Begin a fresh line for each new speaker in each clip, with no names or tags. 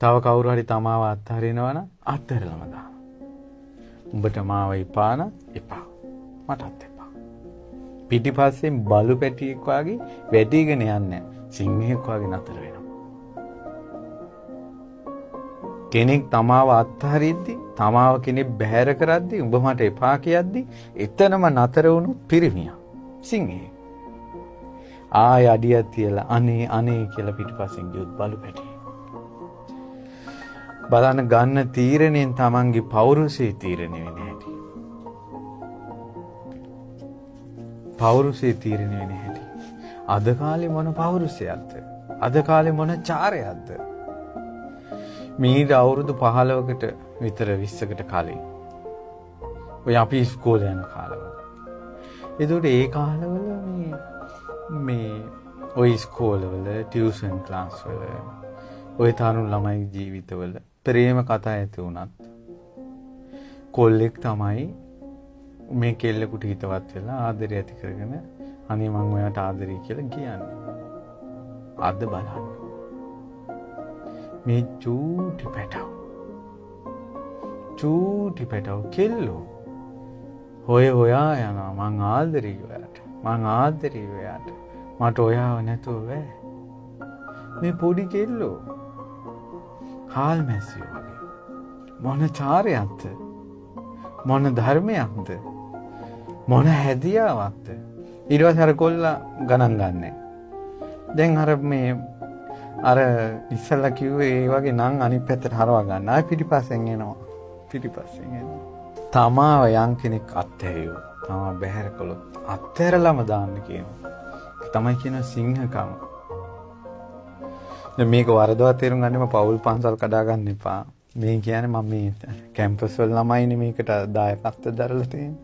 තව කවුරු හරි තමාව අත්හරිනවා නම් අත්හැරලම දානවා. උඹට මාව එපා නම් එපා. මටත් එපා. පිටිපස්සෙන් බලු පැටියෙක් වගේ වැටිගෙන යන්නේ සිංහෙක් වගේ නතර වෙනවා. කෙනෙක් තමාව අත්හරිද්දි, තමාව කෙනෙක් බැහැර කරද්දි, උඹ මට එපා කියද්දි එතනම නතර වුණු පිරිමියා. සිංහෙක්. ආය අඩියක් තියලා අනේ අනේ කියලා පිටිපස්සෙන් ගියොත් බලු පැටියෙක්. බලන්න ගන්න තීරණයෙන් තමන්ගේ පෞරුෂය තීරණය වෙන්නේ නැහැටි. පෞරුෂය තීරණය වෙන්නේ නැහැටි. අද කාලේ මොන පෞරුෂයක්ද? අද කාලේ මොන චාරයක්ද? මීට අවුරුදු 15කට විතර 20කට කලින් ඔය අපි ඉස්කෝලේ යන කාලවල. ඒකට ඒ කාලවල මේ ඔය ඉස්කෝලවල ටියුෂන් ක්ලාස් වල ඔය තරුණ ළමයි ජීවිතවල ප්‍රේම කතා ඇති වුණත් කොල්ලෙක් තමයි මේ කෙල්ලෙකුට හිතවත් වෙලා ආදරය ඇති කරගෙන අනේ මං ඔයාට ආදරේ කියලා කියන්නේ. අද බලන්න මේ චූටි පැටව කෙල්ලෝ හොයා යනවා මං ආදරේ ඔයාට. මට ඔයාව නැතුව බෑ. මේ පොඩි කෙල්ලෝ හාල් මැස්සියෝ වගේ. මොන චාරයක්ද? මොන ධර්මයක්ද? මොන හැදියාවක්ද? ඊට පස්සේ අර කොල්ලා ගණන් ගන්නෑ. දැන් අර ඉස්සලා කිව්වේ ඒ වගේ නම් අනිත් පැත්තට හරවා ගන්න. ආයි පිටිපස්සෙන් එනවා. තමාව යම් කෙනෙක් අත්හැරියෝ. තමා බැහැර කළොත් අත්හැරලම දාන්න කියනවා. තමයි කියන සිංහකම. දැන් මේක වරදවා තේරුම් ගන්නෙම පෞල් පන්සල් කඩා ගන්න එපා. මේ කියන්නේ මම මේ කැම්පස් වල ළමයිනේ මේකට දායකත්වය දරලා තියෙන්නේ.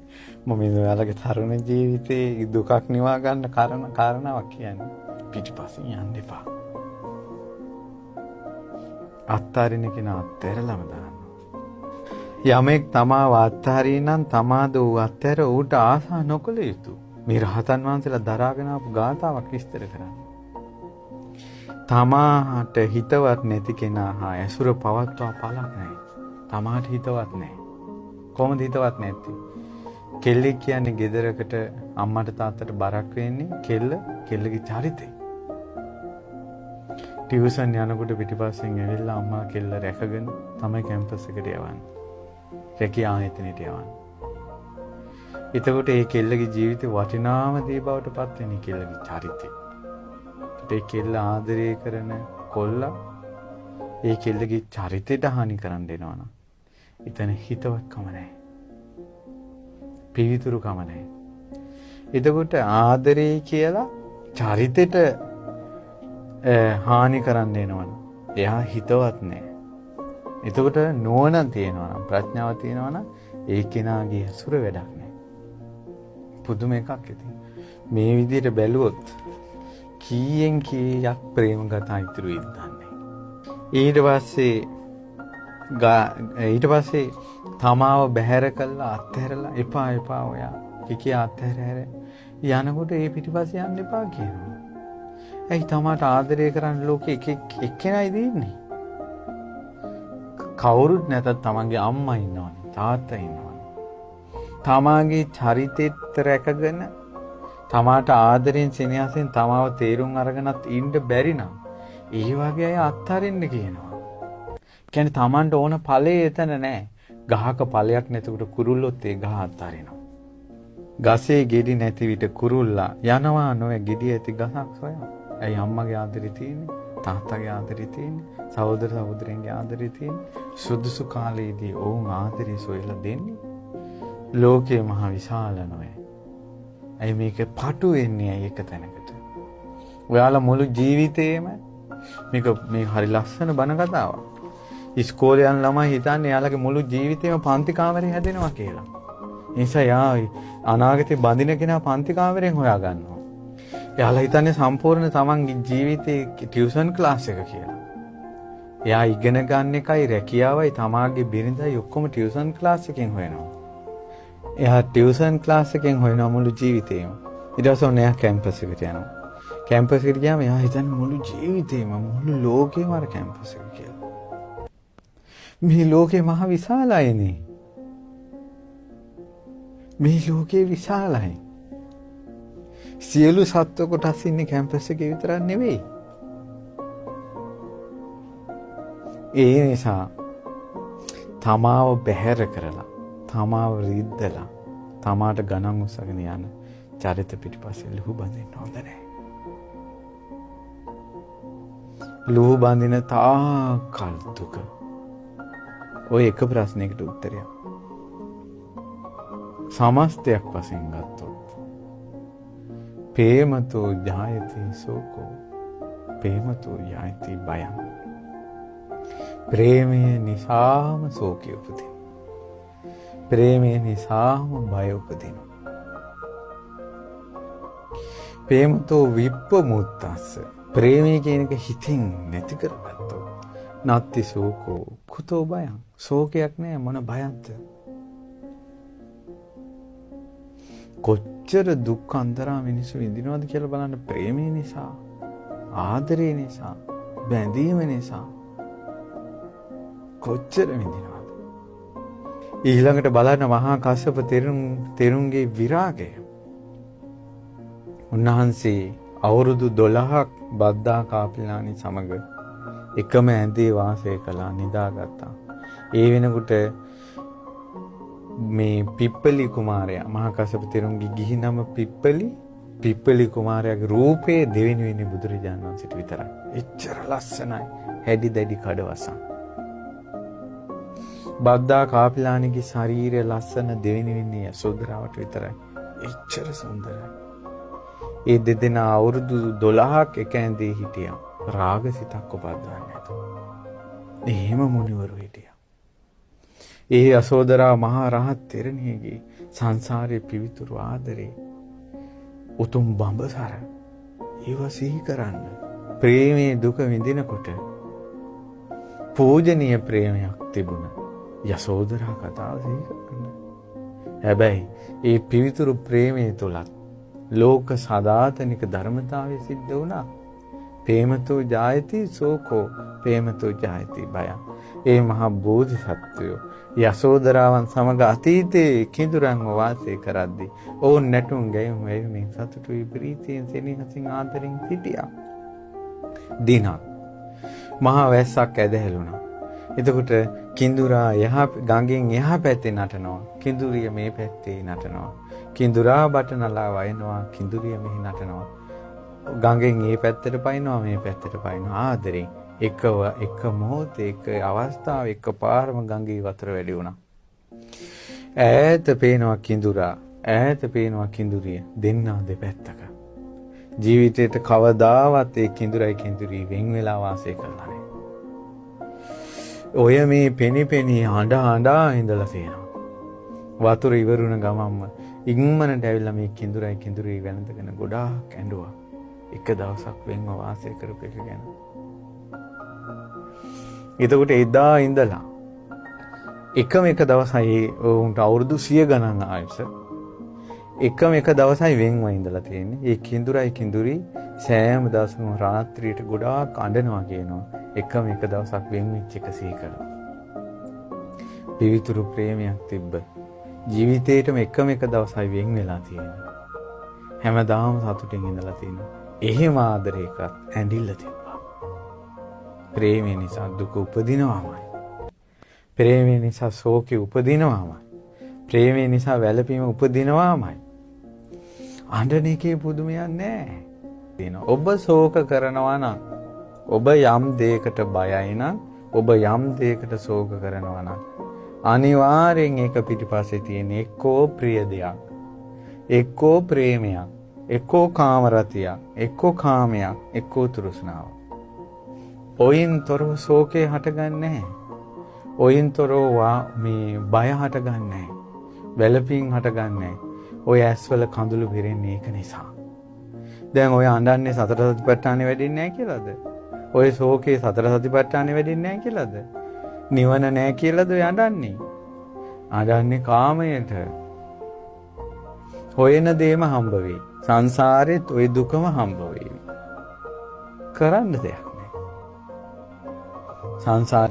මම මේ ඔයාලගේ තරුණ ජීවිතේ දුකක් නිවා ගන්න කාරණාවක් කියන්නේ. පිටිපස්සෙන් යන්න එපා. අත්හරින කෙනා අත්හැරලම දාන්න. යමෙක් තමාව අත්හරිනනම් තමාද ඌ අත්හැර ඌට ආසා නොකළ යුතුය. මේ රහතන් වහන්සේලා දරාගෙන ආපු ගාථාවක් විස්තර කරන්නේ. තමාට හිතවත් නැති කෙනා හා ඇසුර පවත්වා පළක් නැහැ. තමාට හිතවත් නැහැ. කොහොමද හිතවත් නැත්තේ? කෙල්ලෙක් කියන්නේ ගෙදරකට අම්මට තාත්තට බරක් වෙන්නේ කෙල්ලගේ චරිතේ. ටියුෂන් යනකොට පිටිපස්සෙන් ඇවිල්ලා අම්මා කෙල්ල රැකගෙන තමයි කැම්පස් එකට යවන්නේ. රැකියා ආයතනෙට යවන්නේ. එතකොට ඒ කෙල්ලගේ ජීවිතේ වටිනාම දේ බවට පත් වෙන්නේ කෙල්ලගේ චරිතය. ඒ කෙල්ල ආදරය කරන කොල්ලා ඒ කෙල්ලගේ චරිතයට හානි කරන්න දෙනවනම් එතන හිතවත්කම නැහැ. පිවිතුරුකම නැහැ. එතකොට ආදරය කියලා චරිතයට හානි කරන්න දෙනවනම් එයා හිතවත් නැහැ. එතකොට නුවණ තියෙනවා නම් ප්‍රඥාව තියෙනවා නම් ඒ කෙනාගේ අසුර වැඩක් නැහැ. පුදුම එකක් ඇති. මේ විදිහට බැලුවොත් කීයෙන් කීයක් ප්‍රේම කතා ඉතුරු වෙයිද දන්නේ. ඊට පස්සේ තමාව බැහැර කළා අත්හැරලා එපා ඔයා කිකිය අත්හැර යනකොට ඒ පිටිපස්සේ යන්න එපා කියනවා. ඇයි තමාට ආදරය කරන්න ලෝකේ එක්කෙනයි දෙන්නේ? කවුරුත් නැතත් තමන්ගේ අම්මා ඉන්නවනේ තාත්තා ඉන්නවනේ. තමාගේ චරිතෙත් රැකගෙන තමාට ආදරෙන් සෙනෙහසෙන් තමාව තේරුම් අරගෙනත් ඉන්න බැරි නම් ඒ වගේ අය අත්හරින්න කියනවා. කියන්නේ තමන්ට ඕන ඵලයේ එතන නැහැ. ගහක ඵලයක් නැතිකොට කුරුල්ලොත් ඒ ගහ අත්හරිනවා. ගසේ ගෙඩි නැති විට කුරුල්ලා යනවා නොය ගෙඩි ඇති ගහක් සොයන. ඇයි අම්මගේ ආදරේ තියෙන්නේ? තාත්තගේ ආදරේ තියෙන්නේ? සහෝදර සහෝදරයන්ගේ ආදරේ තියෙන්නේ? සුදුසු කාලයේදී ඔවුන් ආදරේ සොයලා දෙන්නේ. ලෝකේ මහ විශාල නොවේ. ඇයි මේක පටු වෙන්නේ ඇයි එක තැනකට? ඔයාලා මුළු ජීවිතේම මේ හරි ලස්සන බණ කතාවක්. ඉස්කෝලේ යන ළමයි හිතන්නේ එයාලගේ මුළු ජීවිතේම පන්ති කාමරේ හැදෙනවා කියලා. ඒ නිසා යා අනාගතේ බඳින කෙනා පන්ති කාමරෙන් හොයා ගන්නවා. එයාලා හිතන්නේ සම්පූර්ණ තමන්ගේ ජීවිතේ ටියුෂන් ක්ලාස් එක කියලා. එයා ඉගෙන ගන්න එකයි රැකියාවයි තමාගේ බිරිඳයි ඔක්කොම ටියුෂන් ක්ලාස් එකෙන් හොයනවා. එයා ටියුෂන් ක්ලාස් එකෙන් හොයනවා මුළු ජීවිතේම. ඊට පස්සේ ඔන්න එයා කැම්පස් එකට යනවා. කැම්පස් එකට ගියාම එයා හිතන්නේ මුළු ජීවිතේම මුළු ලෝකෙම අර කැම්පස් එක කියලා. මේ ලෝකේ මහ විශාලයිනේ. මේ ලෝකේ විශාලයි. සියලු සත්ව කොටස් ඉන්නේ කැම්පස් එකේ විතරක් නෙවෙයි. ඒ නිසා තමාව බැහැර කරලා, තමාව රිද්දලා, තමාට ගණන් උස්සගෙන යන චරිත පිටිපස්සේ ලුහු බඳින්න හොඳ නැහැ. ලුහු බඳින තාකල් දුක. ඔය එක ප්‍රශ්නයකට උත්තරයක්. සමස්තයක් වශයෙන් ගත්තොත් ප්‍රේමතෝ ජායති සෝකෝ ප්‍රේමතෝ ජායති බයං. ප්‍රේමය නිසාම සෝකය උපදින. ප්‍රේමය නිසාම බය උපදින. ප්‍රේමතෝ විප්පමුත්තස්ස. ප්‍රේමය කියන එක හිතින් නැති කරගත්තොත් නත්ති සෝකෝ කුතෝ බයං. ශෝකයක් නෑ, මොන බයක්ද? කොච්චර දුක් අන්තරා මිනිස්සු විඳිනවද කියලා බලන්න. ප්‍රේමය නිසා, ආදරය නිසා, බැඳීම නිසා කොච්චර විඳිනවද? ඊළඟට බලන්න මහා කස්සප තෙරුන්ගේ විරාගය. උන්වහන්සේ අවුරුදු 12ක් බද්දා කාපිලානි සමග එකම ඇඳේ වාසය කළා, නිදාගත්තා. ඒ වෙනකොට මේ පිප්පලි කුමාරයා, මහා කස්සප තෙරුන්ගේ ගිහි නම පිප්පලි කුමාරයාගේ රූපේ දෙවෙනි වෙන්නේ බුදුරජාණන් වහන්සේට විතරයි. එච්චර ලස්සනයි, හැඩි දැඩි කඩවසම්. බද්දා කාපිලානිගේ ශරීරය ලස්සන දෙවෙනි වෙන්නේ යසෝදරාවට විතරයි. එච්චර සුන්දරයි. ඒ දෙදෙනා අවුරුදු 12ක් එක ඇඳේ හිටියා. රාගසිතක් උපද්දවන්නේ නැතුව. එහෙම මුනිවරු හිටියා. ඒ යසෝදරා මහා රහත් තෙරණියගේ සංසාරයේ පිවිතුරු ආදරේ උතුම් බඹසර ඒව සිහි කරන්න. ප්‍රේමයේ දුක විඳිනකොට පූජනීය ප්‍රේමයක් තිබුණා. යසෝදරා කතාව සිහි කරන්න. හැබැයි ඒ පිවිතුරු ප්‍රේමයේ තුලත් ලෝක සදාතනික ධර්මතාවය සිද්ධ වුණා. ප්‍රේමතෝ ජායති සෝකෝ ප්‍රේමතෝ ජායති බයං. ඒ මහා බෝධිසත්වයෝ යසෝදරාවන් සමග අතීතයේ කිඳුරන්ව වාසය කරද්දී ඔවුන් නැටුම් ගැයුම් වෙමින් සතුටුයි ප්‍රීතියෙන් සෙනෙහසින් ආදරෙන් සිටියා. දිනක් මහා වැස්සක් ඇදහැළුණා. එතකොට කිඳුරා ගඟෙන් එහා පැත්තේ නටනවා, කිඳුරිය මේ පැත්තේ නටනවා. කිඳුරා බටනලා වයනවා, කිඳුරිය මෙහි නටනවා. ගඟෙන් මේ පැත්තට පයින්නවා, මේ පැත්තට පයින්නවා. ආදරෙන් එක මොහොතේ, එක අවස්ථාවේ, එක පාරම ගඟේ වතුර වැඩි වුණා. ඈත පේනවා කිඳුරා, ඈත පේනවා කිඳුරිය. දෙන්නා දෙපැත්තක. ජීවිතේට කවදාවත් ඒ කිඳුරයි වෙන් වෙලා වාසය කරලා නැහැ. ඔය මේ පෙනි හඬා ඉඳලා තියෙනවා. වතුර ඉවරුණ ගමන්ම ඉක්මනට ඇවිල්ලා මේ කිඳුරයි වැළඳගෙන ගොඩාක් ඇඬුවා. එක දවසක් වෙන්ව වාසය කරපු එක ගැන. එතකොට එදා ඉඳලා එකම එක දවසයි උන්ට අවුරුදු 100 ගණන් ආයුෂ. එකම එක දවසයි වෙන්ව ඉඳලා තියෙන්නේ. ඒ කිඳුරි සෑම දවසම රාත්‍රියට ගොඩාක් අඬනවා කියනවා. එකම එක දවසක් වෙන් වෙච්ච එක සිහි කරලා. පිවිතුරු ප්‍රේමයක් තිබ්බ. ජීවිතේටම එකම එක දවසයි වෙන් වෙලා තියෙන්නේ. හැමදාම සතුටින් ඉඳලා තියෙනවා. එහෙම ආදරයකත් ඇඬිල්ල තිබ්බා. ප්‍රේමය නිසා දුක උපදිනවාමයි. ප්‍රේමය නිසා ශෝකය උපදිනවාමයි. ප්‍රේමය නිසා වැළපීම උපදිනවාමයි. අඬන එකේ පුදුමයක් නැහැ. ඔබ ශෝක කරනවා නම්, ඔබ යම් දෙයකට බයයි නම්, ඔබ යම් දෙයකට ශෝක කරනවා නම් අනිවාර්යෙන් ඒක පිටිපස්සේ තියෙන එක්කෝ ප්‍රිය දෙයක්, එක්කෝ ප්‍රේමයක්, එක්කෝ කාමරතියක්, එක්කෝ කාමයක්, එක්කෝ තෘෂ්ණාව. ඔයින්තරව ශෝකේ හටගන්නේ නැහැ. ඔයින්තරව මේ බය හටගන්නේ නැහැ. වැළපීම් හටගන්නේ නැහැ. ඔය ඇස්වල කඳුළු පිරෙන්නේ ඒක නිසා. දැන් ඔය අඬන්නේ සතර සතිපට්ඨානෙ වැඩින්නේ නැහැ කියලාද? ඔය ශෝකේ සතර සතිපට්ඨානෙ වැඩින්නේ නැහැ කියලාද? නිවන නැහැ කියලාද ඔය අඬන්නේ? අඬන්නේ කාමයට. හොයන දේම හම්බ වෙයි. සංසාරෙත් ওই දුකම හම්බ වෙයි. කරන්න දෙයක් නැහැ. සංසාර